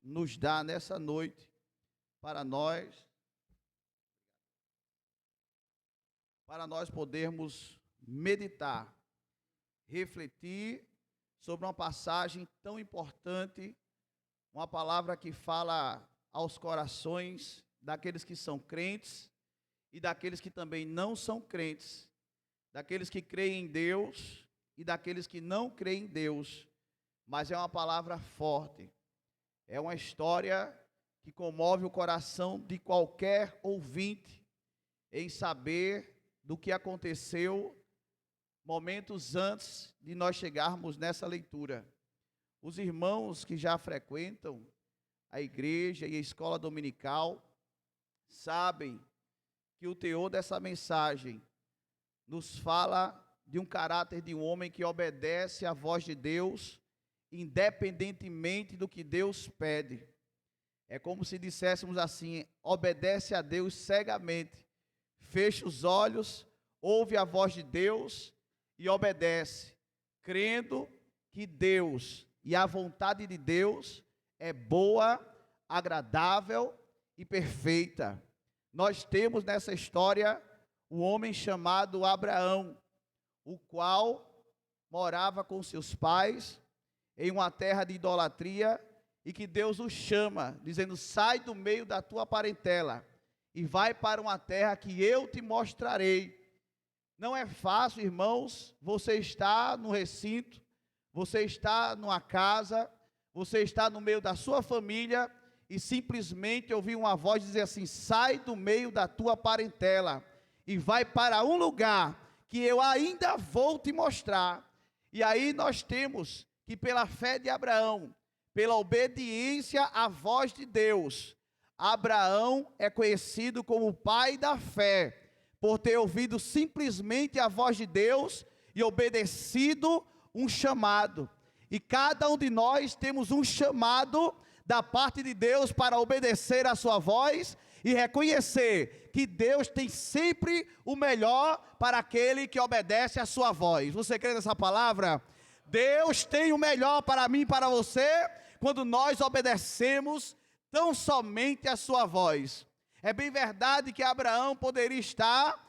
nos dá nessa noite para nós podermos meditar, refletir sobre uma passagem tão importante, uma palavra que fala aos corações daqueles que são crentes e daqueles que também não são crentes, daqueles que creem em Deus e daqueles que não creem em Deus. Mas é uma palavra forte, é uma história que comove o coração de qualquer ouvinte em saber do que aconteceu momentos antes de nós chegarmos nessa leitura. Os irmãos que já frequentam a igreja e a escola dominical sabem que o teor dessa mensagem nos fala de um caráter de um homem que obedece à voz de Deus, independentemente do que Deus pede. É como se disséssemos assim: obedece a Deus cegamente, fecha os olhos, ouve a voz de Deus e obedece, crendo que Deus e a vontade de Deus é boa, agradável e perfeita. Nós temos nessa história um homem chamado Abraão, o qual morava com seus pais em uma terra de idolatria, e que Deus o chama, dizendo: sai do meio da tua parentela e vai para uma terra que eu te mostrarei. Não é fácil, irmãos, você está no recinto, você está numa casa, você está no meio da sua família e simplesmente ouvir uma voz dizer assim: sai do meio da tua parentela e vai para um lugar que eu ainda vou te mostrar. E aí nós temos que, pela fé de Abraão, pela obediência à voz de Deus, Abraão é conhecido como o pai da fé, por ter ouvido simplesmente a voz de Deus e obedecido um chamado. E cada um de nós temos um chamado da parte de Deus para obedecer a sua voz e reconhecer que Deus tem sempre o melhor para aquele que obedece a sua voz. Você crê nessa palavra? Deus tem o melhor para mim e para você quando nós obedecemos tão somente a sua voz. É bem verdade que Abraão poderia estar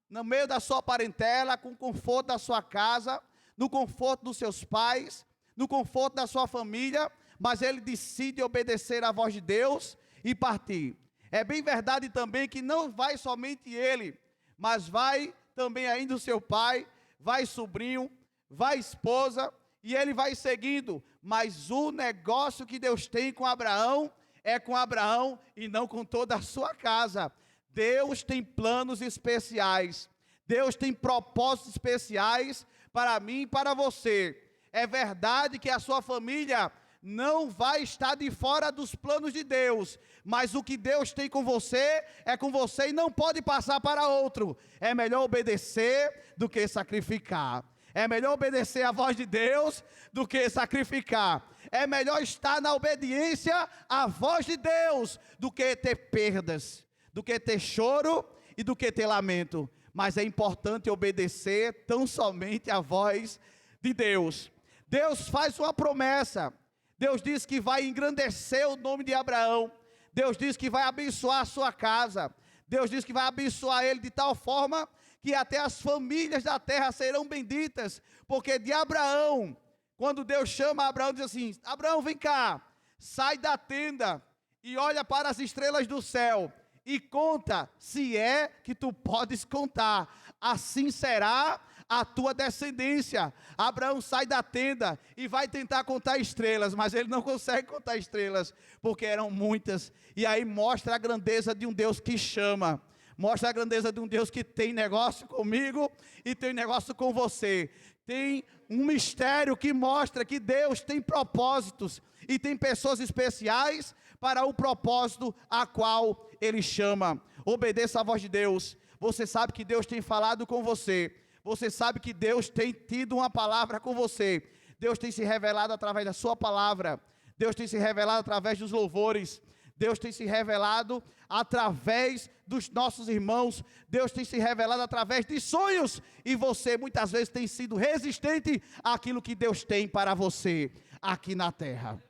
no meio da sua parentela, com o conforto da sua casa, no conforto dos seus pais, no conforto da sua família, mas ele decide obedecer à voz de Deus e partir. É bem verdade também que não vai somente ele, mas vai também ainda o seu pai, vai sobrinho, vai esposa, e ele vai seguindo. Mas o negócio que Deus tem com Abraão é com Abraão e não com toda a sua casa. Deus tem planos especiais, Deus tem propósitos especiais para mim e para você. É verdade que a sua família não vai estar de fora dos planos de Deus, mas o que Deus tem com você é com você e não pode passar para outro. É melhor obedecer do que sacrificar. É melhor obedecer à voz de Deus do que sacrificar. É melhor estar na obediência à voz de Deus do que ter perdas, do que ter choro e do que ter lamento. Mas é importante obedecer tão somente à voz de Deus. Deus faz uma promessa. Deus diz que vai engrandecer o nome de Abraão. Deus diz que vai abençoar a sua casa. Deus diz que vai abençoar ele de tal forma que até as famílias da terra serão benditas, porque de Abraão, quando Deus chama Abraão, diz assim: Abraão, vem cá, sai da tenda e olha para as estrelas do céu e conta, se é que tu podes contar, assim será a tua descendência. Abraão sai da tenda e vai tentar contar estrelas, mas ele não consegue contar estrelas, porque eram muitas. E aí mostra a grandeza de um Deus que chama, mostra a grandeza de um Deus que tem negócio comigo e tem negócio com você. Tem um mistério que mostra que Deus tem propósitos e tem pessoas especiais para o propósito a qual Ele chama. Obedeça a voz de Deus. Você sabe que Deus tem falado com você. Você sabe que Deus tem tido uma palavra com você. Deus tem se revelado através da sua palavra. Deus tem se revelado através dos louvores. Deus tem se revelado através dos nossos irmãos. Deus tem se revelado através de sonhos. E você muitas vezes tem sido resistente àquilo que Deus tem para você aqui na terra.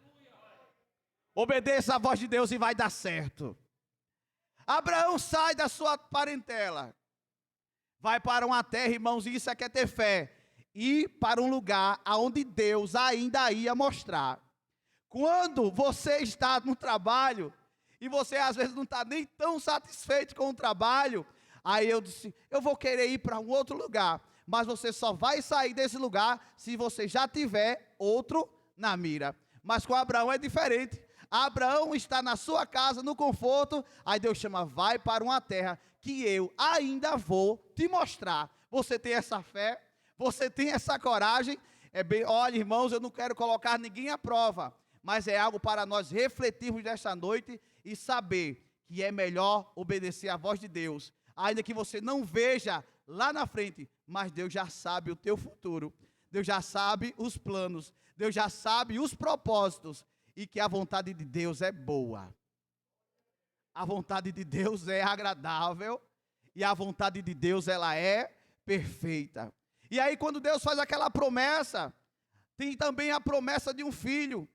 Obedeça a voz de Deus e vai dar certo. Abraão sai da sua parentela. Vai para uma terra, irmãos, e isso é que é ter fé. E para um lugar onde Deus ainda ia mostrar. Quando você está no trabalho, e você às vezes não está nem tão satisfeito com o trabalho, aí eu disse, eu vou querer ir para um outro lugar. Mas você só vai sair desse lugar se você já tiver outro na mira. Mas com Abraão é diferente. Abraão está na sua casa, no conforto, aí Deus chama, vai para uma terra que eu ainda vou te mostrar. Você tem essa fé? Você tem essa coragem? Olha, irmãos, eu não quero colocar ninguém à prova, mas é algo para nós refletirmos nesta noite e saber que é melhor obedecer à voz de Deus, ainda que você não veja lá na frente, mas Deus já sabe o teu futuro, Deus já sabe os planos, Deus já sabe os propósitos, e que a vontade de Deus é boa. A vontade de Deus é agradável, e a vontade de Deus, ela é perfeita. E aí quando Deus faz aquela promessa, tem também a promessa de um filho.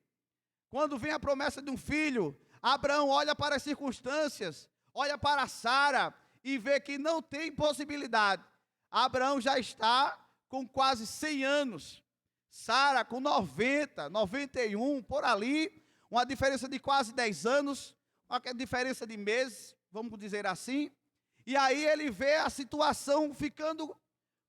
Quando vem a promessa de um filho, Abraão olha para as circunstâncias, olha para Sara e vê que não tem possibilidade. Abraão já está com quase 100 anos, Sara com 90, 91, por ali, uma diferença de quase 10 anos, uma diferença de meses, vamos dizer assim. E aí ele vê a situação ficando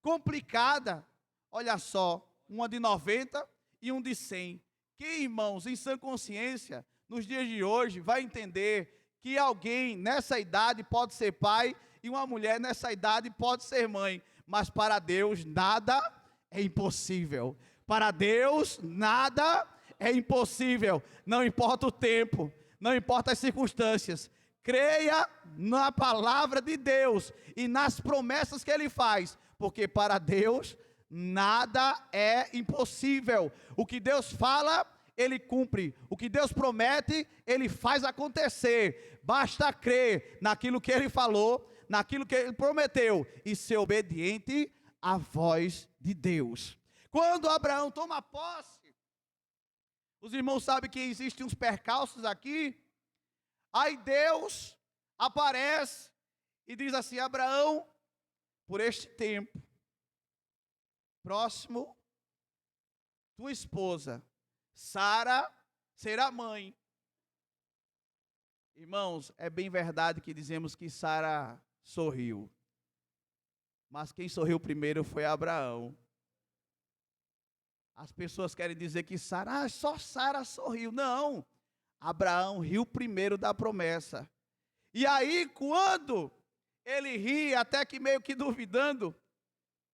complicada. Olha só, uma de 90 e um de 100. Quem, irmãos, em sã consciência, nos dias de hoje, vai entender que alguém nessa idade pode ser pai e uma mulher nessa idade pode ser mãe, mas para Deus nada é impossível. Para Deus nada é impossível. Não importa o tempo, não importa as circunstâncias. Creia na palavra de Deus e nas promessas que Ele faz, porque para Deus nada é impossível. O que Deus fala, Ele cumpre. O que Deus promete, Ele faz acontecer. Basta crer naquilo que Ele falou, naquilo que Ele prometeu e ser obediente à voz de Deus. Quando Abraão toma posse, os irmãos sabem que existem uns percalços aqui. Aí Deus aparece e diz assim, Abraão, por este tempo, próximo, tua esposa, Sara, será mãe. Irmãos, é bem verdade que dizemos que Sara sorriu. Mas quem sorriu primeiro foi Abraão. As pessoas querem dizer que Sara, só Sara sorriu. Não, Abraão riu primeiro da promessa. E aí, quando ele ri, até que meio que duvidando,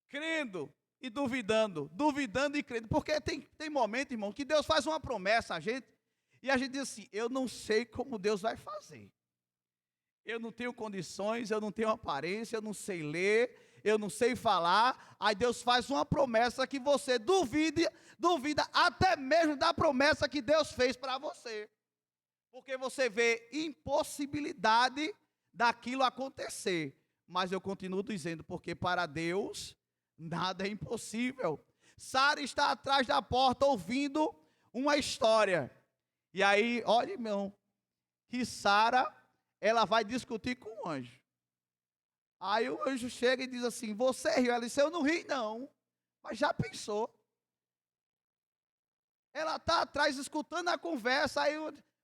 crendo e duvidando, duvidando e crendo. Porque tem momento, irmão, que Deus faz uma promessa a gente, e a gente diz assim, eu não sei como Deus vai fazer. Eu não tenho condições, eu não tenho aparência, eu não sei ler, eu não sei falar. Aí Deus faz uma promessa que você duvida até mesmo da promessa que Deus fez para você. Porque você vê impossibilidade daquilo acontecer. Mas eu continuo dizendo, porque para Deus nada é impossível. Sara está atrás da porta ouvindo uma história. E aí, olha, irmão, que Sara, ela vai discutir com o anjo. Aí o anjo chega e diz assim, você riu? Ela disse, eu não ri não, mas já pensou. Ela está atrás escutando a conversa, aí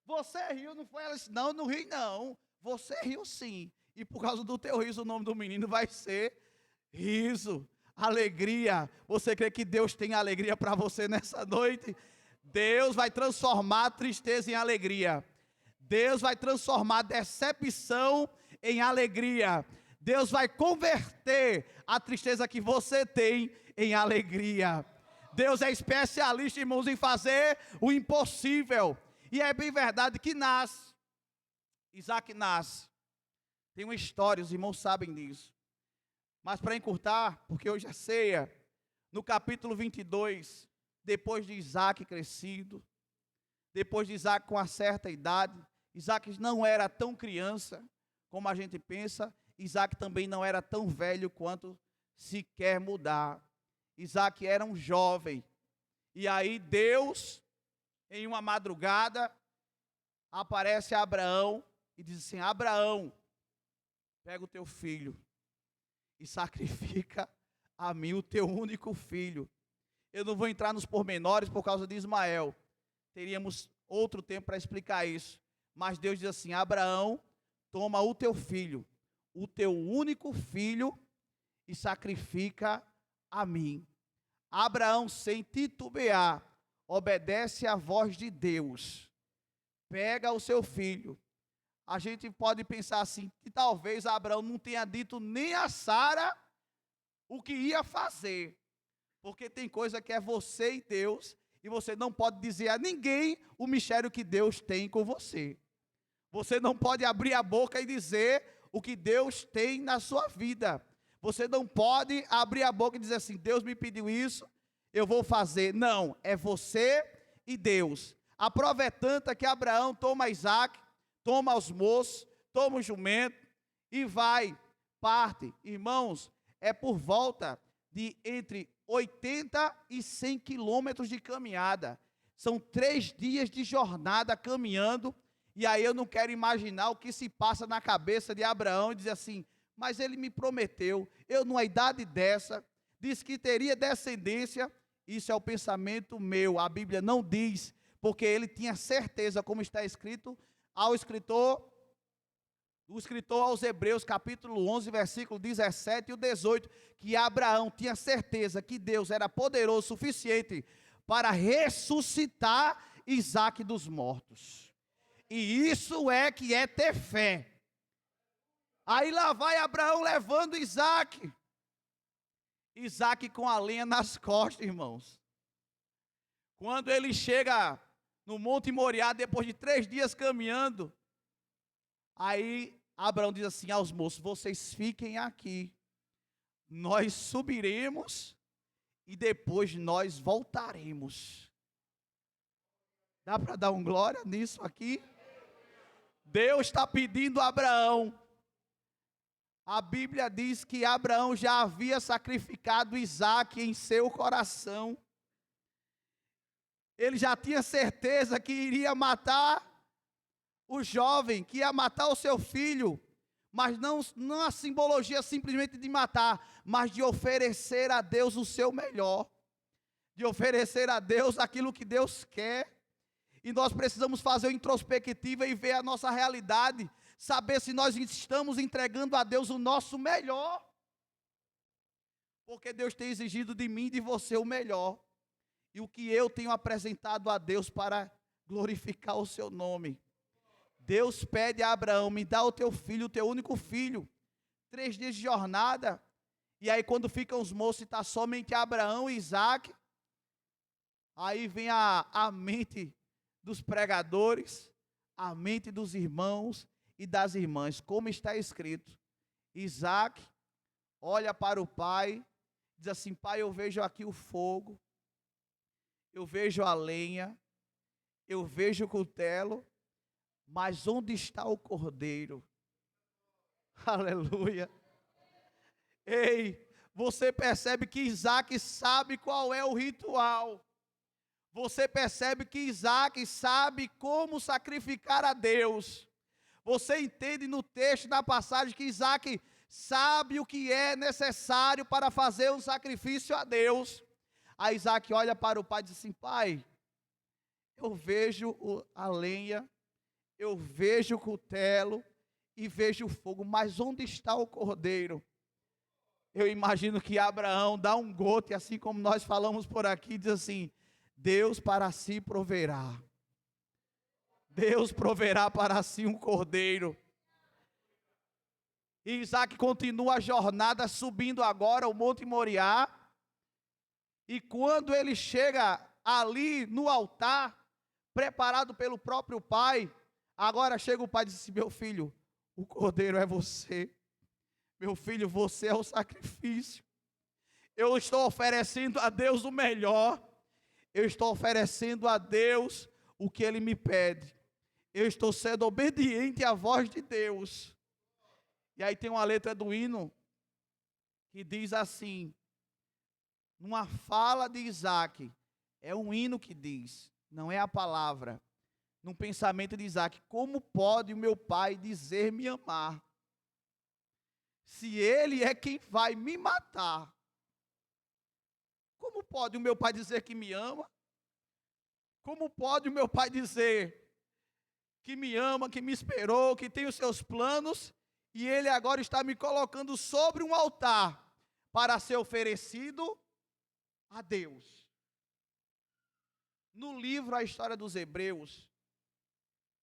você riu, não foi? Ela disse, não, não ri não, você riu sim. E por causa do teu riso, o nome do menino vai ser riso, alegria. Você crê que Deus tem alegria para você nessa noite? Deus vai transformar a tristeza em alegria. Deus vai transformar a decepção em alegria. Deus vai converter a tristeza que você tem em alegria. Deus é especialista, irmãos, em fazer o impossível. E é bem verdade que Isaac nasce. Tem uma história, os irmãos sabem disso. Mas para encurtar, porque hoje é ceia, no capítulo 22, depois de Isaac crescido, depois de Isaac com uma certa idade, Isaac não era tão criança como a gente pensa, Isaac também não era tão velho quanto se quer mudar. Isaac era um jovem. E aí Deus, em uma madrugada, aparece Abraão e diz assim: Abraão, pega o teu filho e sacrifica a mim o teu único filho. Eu não vou entrar nos pormenores por causa de Ismael. Teríamos outro tempo para explicar isso. Mas Deus diz assim: Abraão, toma o teu filho, o teu único filho, e sacrifica a mim. Abraão, sem titubear, obedece à voz de Deus. Pega o seu filho. A gente pode pensar assim, que talvez Abraão não tenha dito nem a Sara o que ia fazer. Porque tem coisa que é você e Deus, e você não pode dizer a ninguém o mistério que Deus tem com você. Você não pode abrir a boca e dizer o que Deus tem na sua vida. Você não pode abrir a boca e dizer assim: Deus me pediu isso, eu vou fazer. Não, é você e Deus. A prova é tanta que Abraão toma Isaac, toma os moços, toma o jumento e vai, parte. Irmãos, é por volta de entre 80 e 100 quilômetros de caminhada. São 3 dias de jornada caminhando. E aí eu não quero imaginar o que se passa na cabeça de Abraão e dizer assim: mas ele me prometeu, eu numa idade dessa, disse que teria descendência. Isso é o pensamento meu, a Bíblia não diz, porque ele tinha certeza, como está escrito, o escritor aos Hebreus, capítulo 11, versículo 17 e o 18, que Abraão tinha certeza que Deus era poderoso o suficiente para ressuscitar Isaque dos mortos. E isso é que é ter fé. Aí lá vai Abraão levando Isaque. Isaque com a lenha nas costas, irmãos. Quando ele chega no Monte Moriá, depois de 3 dias caminhando, aí Abraão diz assim aos moços: vocês fiquem aqui, nós subiremos e depois nós voltaremos. Dá para dar um glória nisso aqui? Deus está pedindo a Abraão. A Bíblia diz que Abraão já havia sacrificado Isaque em seu coração. Ele já tinha certeza que iria matar o jovem, que ia matar o seu filho, mas não a simbologia simplesmente de matar, mas de oferecer a Deus o seu melhor, de oferecer a Deus aquilo que Deus quer. E nós precisamos fazer uma introspectiva e ver a nossa realidade, saber se nós estamos entregando a Deus o nosso melhor, porque Deus tem exigido de mim e de você o melhor, e o que eu tenho apresentado a Deus para glorificar o seu nome. Deus pede a Abraão: me dá o teu filho, o teu único filho. 3 dias de jornada, e aí quando ficam os moços e está somente Abraão e Isaque, aí vem a mente dos pregadores, a mente dos irmãos e das irmãs, como está escrito. Isaque olha para o pai, diz assim: pai, eu vejo aqui o fogo, eu vejo a lenha, eu vejo o cutelo, mas onde está o cordeiro? Aleluia. Ei, você percebe que Isaque sabe qual é o ritual. Você percebe que Isaque sabe como sacrificar a Deus. Você entende no texto, na passagem, que Isaque sabe o que é necessário para fazer um sacrifício a Deus. Aí Isaque olha para o pai e diz assim: pai, eu vejo a lenha, eu vejo o cutelo e vejo o fogo, mas onde está o cordeiro? Eu imagino que Abraão dá um gote, assim como nós falamos por aqui, diz assim: Deus para si proverá. Deus proverá para si um cordeiro. E Isaque continua a jornada, subindo agora o Monte Moriá. E quando ele chega ali no altar, preparado pelo próprio pai, agora chega o pai e diz assim: meu filho, o cordeiro é você. Meu filho, você é o sacrifício. Eu estou oferecendo a Deus o melhor. Eu estou oferecendo a Deus o que Ele me pede. Eu estou sendo obediente à voz de Deus. E aí tem uma letra do hino que diz assim, numa fala de Isaque, é um hino que diz, não é a palavra. num pensamento de Isaac: como pode o meu pai dizer me amar, se ele é quem vai me matar? Como pode o meu pai dizer que me ama? Como pode o meu pai dizer que me ama, que me esperou, que tem os seus planos, e ele agora está me colocando sobre um altar para ser oferecido a Deus? No livro A História dos Hebreus,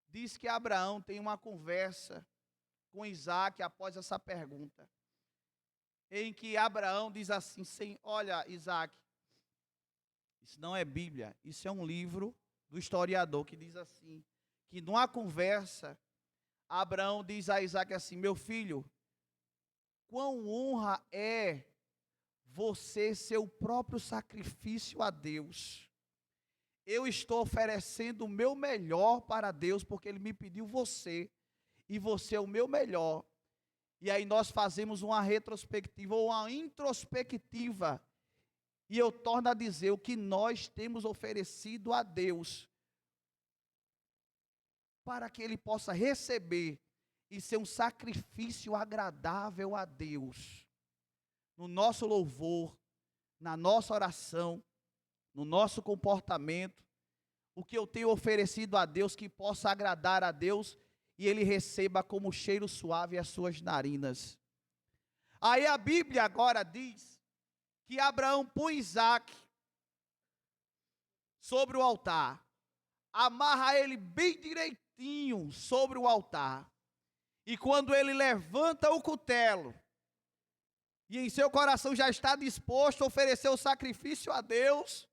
diz que Abraão tem uma conversa com Isaac após essa pergunta, em que Abraão diz assim: olha, Isaac, isso não é Bíblia, isso é um livro do historiador que diz assim, que numa conversa, Abraão diz a Isaac assim: meu filho, quão honra é você ser o próprio sacrifício a Deus. Eu estou oferecendo o meu melhor para Deus, porque Ele me pediu você, e você é o meu melhor. E aí nós fazemos uma retrospectiva, ou uma introspectiva, e eu torno a dizer o que nós temos oferecido a Deus, para que Ele possa receber e ser um sacrifício agradável a Deus, no nosso louvor, na nossa oração, no nosso comportamento, o que eu tenho oferecido a Deus que possa agradar a Deus e Ele receba como cheiro suave as suas narinas. Aí a Bíblia agora diz que Abraão põe Isaac sobre o altar, amarra ele bem direitinho sobre o altar, e quando ele levanta o cutelo, e em seu coração já está disposto a oferecer o sacrifício a Deus,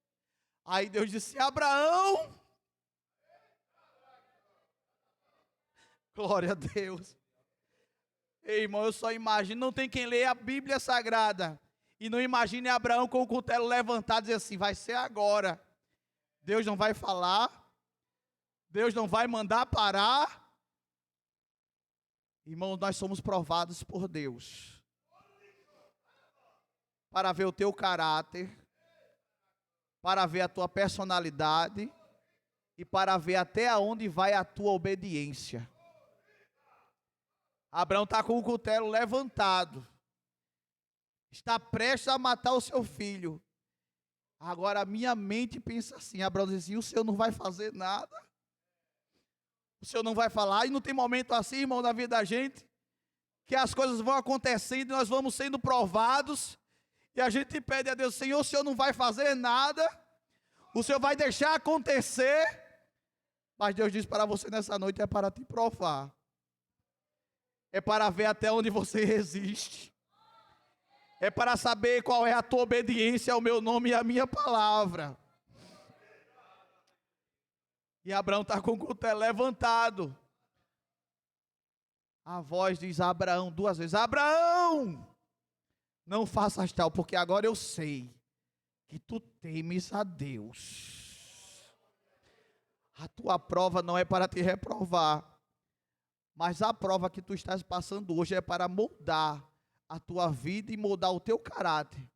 aí Deus disse: Abraão, glória a Deus. Ei, irmão, eu só imagino, não tem quem lê a Bíblia Sagrada e não imagine Abraão com o cutelo levantado e dizer assim: vai ser agora. Deus não vai falar, Deus não vai mandar parar. Irmãos, nós somos provados por Deus para ver o teu caráter, para ver a tua personalidade e para ver até onde vai a tua obediência. Abraão está com o cutelo levantado, está prestes a matar o seu filho. Agora a minha mente pensa assim: Abraão diz assim: o Senhor não vai fazer nada, o Senhor não vai falar. E não tem momento assim, irmão, na vida da gente, que as coisas vão acontecendo e nós vamos sendo provados, e a gente pede a Deus: Senhor, o Senhor não vai fazer nada, o Senhor vai deixar acontecer. Mas Deus diz para você nessa noite: é para te provar, é para ver até onde você resiste, é para saber qual é a tua obediência ao meu nome e à minha palavra. E Abraão está com o cutelo levantado. A voz diz a Abraão duas vezes: Abraão, não faças tal, porque agora eu sei que tu temes a Deus. A tua prova não é para te reprovar, mas a prova que tu estás passando hoje é para moldar a tua vida e moldar o teu caráter,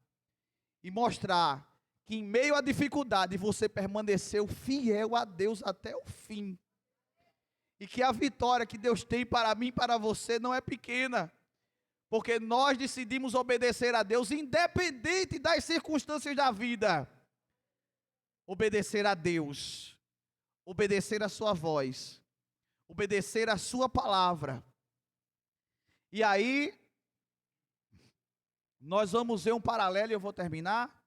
e mostrar que em meio à dificuldade você permaneceu fiel a Deus até o fim, e que a vitória que Deus tem para mim e para você não é pequena, porque nós decidimos obedecer a Deus independente das circunstâncias da vida. Obedecer a Deus, obedecer a sua voz, obedecer a sua palavra. E aí nós vamos ver um paralelo, e eu vou terminar.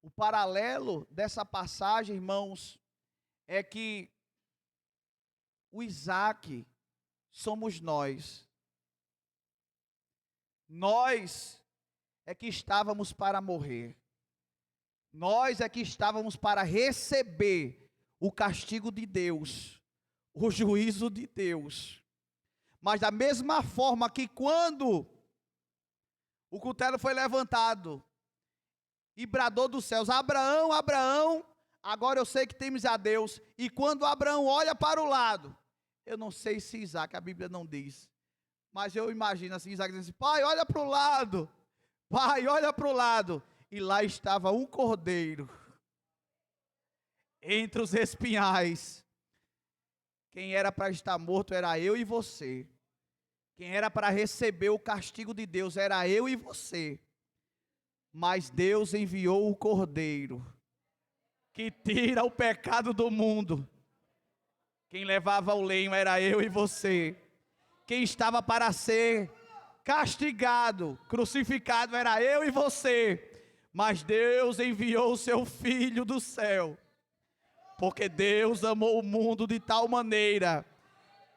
O paralelo dessa passagem, irmãos, é que o Isaac somos nós. Nós é que estávamos para morrer. Nós é que estávamos para receber o castigo de Deus, o juízo de Deus. Mas da mesma forma que quando o cutelo foi levantado e bradou dos céus: Abraão, Abraão, agora eu sei que temes a Deus. E quando Abraão olha para o lado, eu não sei se Isaac, a Bíblia não diz, mas eu imagino assim, Isaac dizendo assim: pai, olha para o lado, pai, olha para o lado. E lá estava um cordeiro entre os espinhais. Quem era para estar morto era eu e você. Quem era para receber o castigo de Deus era eu e você. Mas Deus enviou o Cordeiro, que tira o pecado do mundo. Quem levava o lenho era eu e você. Quem estava para ser castigado, crucificado, era eu e você. Mas Deus enviou o seu Filho do céu. Porque Deus amou o mundo de tal maneira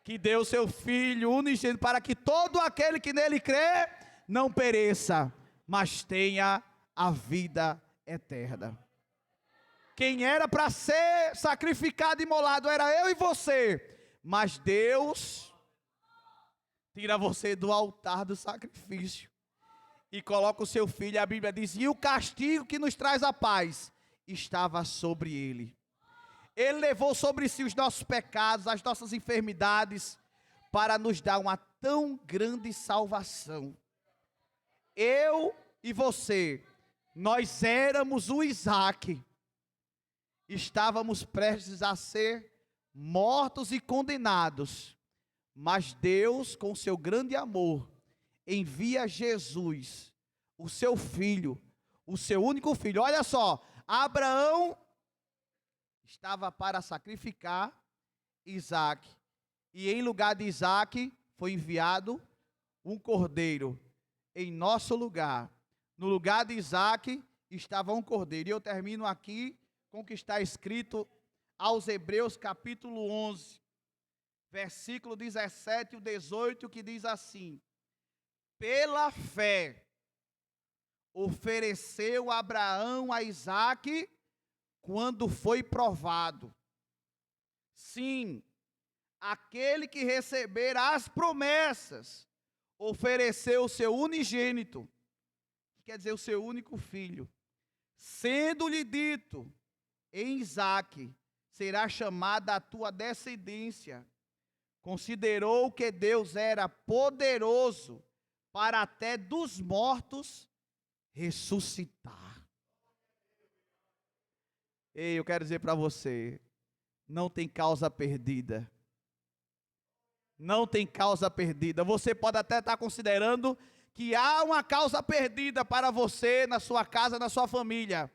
que deu o seu Filho unigênito para que todo aquele que nele crê não pereça, mas tenha a vida eterna. Quem era para ser sacrificado e imolado era eu e você, mas Deus tira você do altar do sacrifício e coloca o seu Filho. A Bíblia diz: e o castigo que nos traz a paz estava sobre ele. Ele levou sobre si os nossos pecados, as nossas enfermidades, para nos dar uma tão grande salvação. Eu e você, nós éramos o Isaac, estávamos prestes a ser mortos e condenados, mas Deus, com seu grande amor, envia Jesus, o seu filho, o seu único filho. Olha só, Abraão estava para sacrificar Isaac, e em lugar de Isaac foi enviado um cordeiro em nosso lugar. No lugar de Isaac estava um cordeiro. E eu termino aqui com o que está escrito aos Hebreus capítulo 11, versículo 17 e 18, que diz assim: pela fé ofereceu Abraão a Isaac quando foi provado. Sim, aquele que receber as promessas ofereceu o seu unigênito, quer dizer, o seu único filho, sendo-lhe dito: em Isaque será chamada a tua descendência. Considerou que Deus era poderoso para até dos mortos ressuscitar. Ei, eu quero dizer para você, não tem causa perdida. Não tem causa perdida. Você pode até estar considerando que há uma causa perdida para você, na sua casa, na sua família.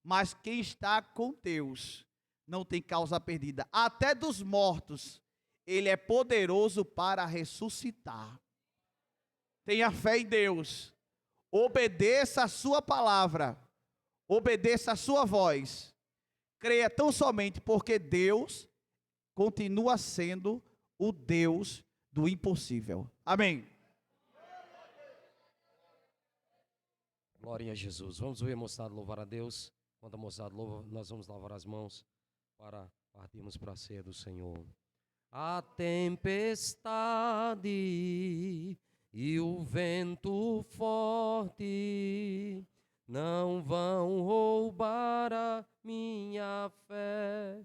Mas quem está com Deus não tem causa perdida. Até dos mortos, Ele é poderoso para ressuscitar. Tenha fé em Deus. Obedeça a sua palavra. Obedeça a sua voz. Creia tão somente porque Deus continua sendo o Deus do impossível. Amém. Glória a Jesus. Vamos ver a moçada louvar a Deus. Quando a moçada louva, nós vamos lavar as mãos para partirmos para a ceia do Senhor. A tempestade e o vento forte não vão roubar a minha fé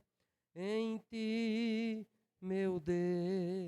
em ti, meu Deus.